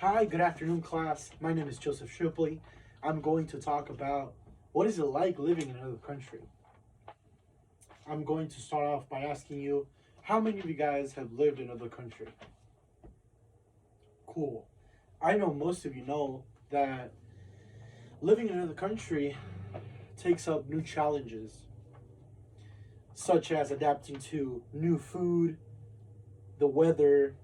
Hi, good afternoon, class. My name is Joseph Shipley. I'm going to talk about what is it like living in another country. I'm going to start off by asking you, how many of you guys have lived in another country? Cool. I know most of you know that living in another country takes up new challenges, such as adapting to new food, the weather,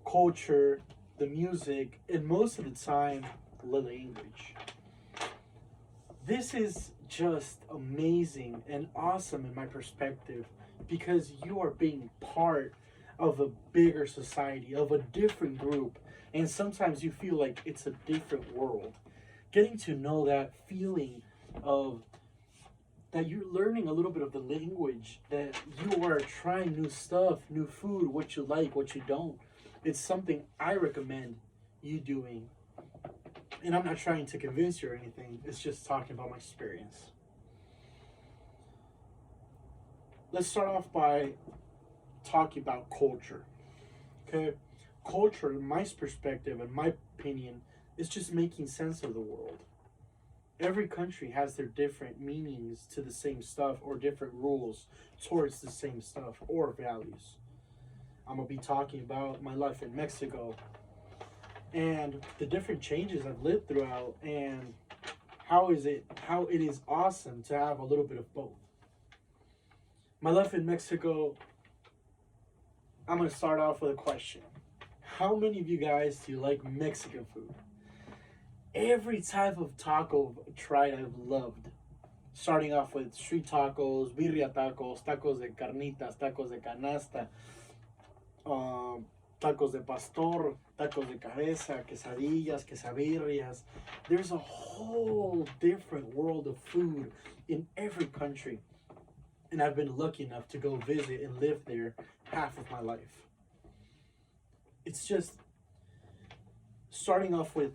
culture, the music, and most of the time, the language. This is just amazing and awesome in my perspective because you are being part of a bigger society, of a different group, and sometimes you feel like it's a different world. Getting to know that feeling of that you're learning a little bit of the language, that you are trying new stuff, new food, what you like, what you don't. It's something I recommend you doing. And I'm not trying to convince you or anything, it's just talking about my experience. Let's start off by talking about culture. Okay? Culture, in my perspective, in my opinion, is just making sense of the world. Every country has their different meanings to the same stuff or different rules towards the same stuff or values. I'm going to be talking about my life in Mexico and the different changes I've lived throughout and how it is awesome to have a little bit of both. My life in Mexico, I'm going to start off with a question. How many of you guys do you like Mexican food? Every type of taco I've tried, I've loved. Starting off with street tacos, birria tacos, tacos de carnitas, tacos de canasta, tacos de pastor, tacos de cabeza, quesadillas, quesabirrias. There's a whole different world of food in every country. And I've been lucky enough to go visit and live there half of my life. It's just starting off with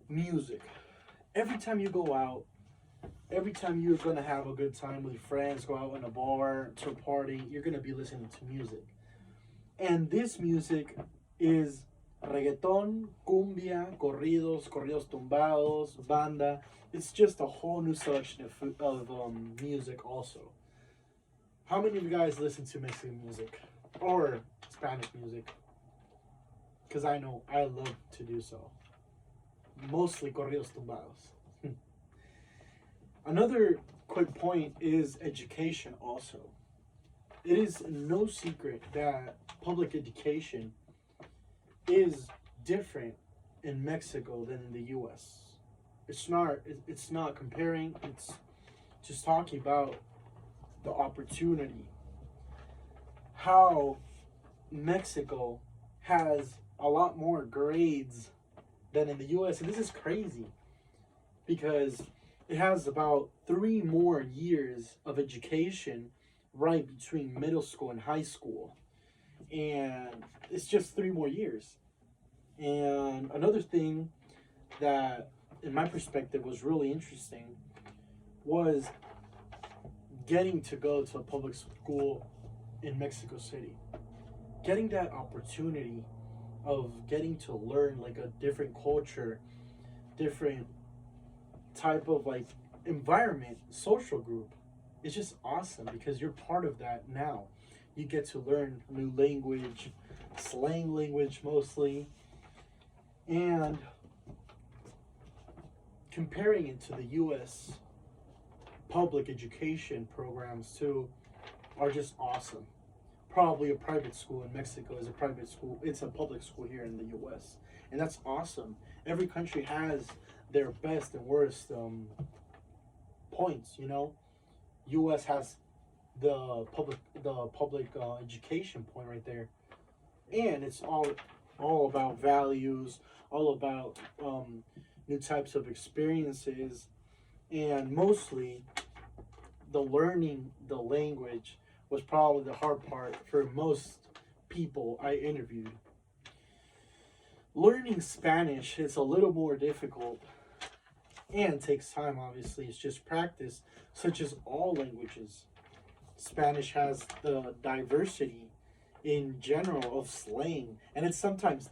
music. Every time you go out, every time you're gonna have a good time with your friends, go out in a bar to a party, you're gonna be listening to music. And this music is reggaeton, cumbia, corridos tumbados, banda. It's just a whole new selection of music also. How many of you guys listen to Mexican music or Spanish music? Because I know I love to do so. Mostly corridos tumbados. Another quick point is education also. It is no secret that public education is different in Mexico than in the US. It's not comparing, it's just talking about the opportunity. How Mexico has a lot more grades than in the US, and this is crazy because it has about 3 more years of education right between middle school and high school, and it's just 3 more years. And another thing that in my perspective was really interesting was getting to go to a public school in Mexico City, getting that opportunity of getting to learn like a different culture, different type of like environment, social group. It's just awesome because you're part of that now. You get to learn new language, slang language mostly, and comparing it to the US public education programs too are just awesome. Probably a private school in Mexico is a private school. It's a public school here in the US. And that's awesome. Every country has their best and worst points, you know. US has the public education point right there. And it's all about values, all about new types of experiences, and mostly the learning the language was probably the hard part for most people I interviewed. Learning Spanish is a little more difficult and takes time, obviously. It's just practice, such as all languages. Spanish has the diversity in general of slang, and it's sometimes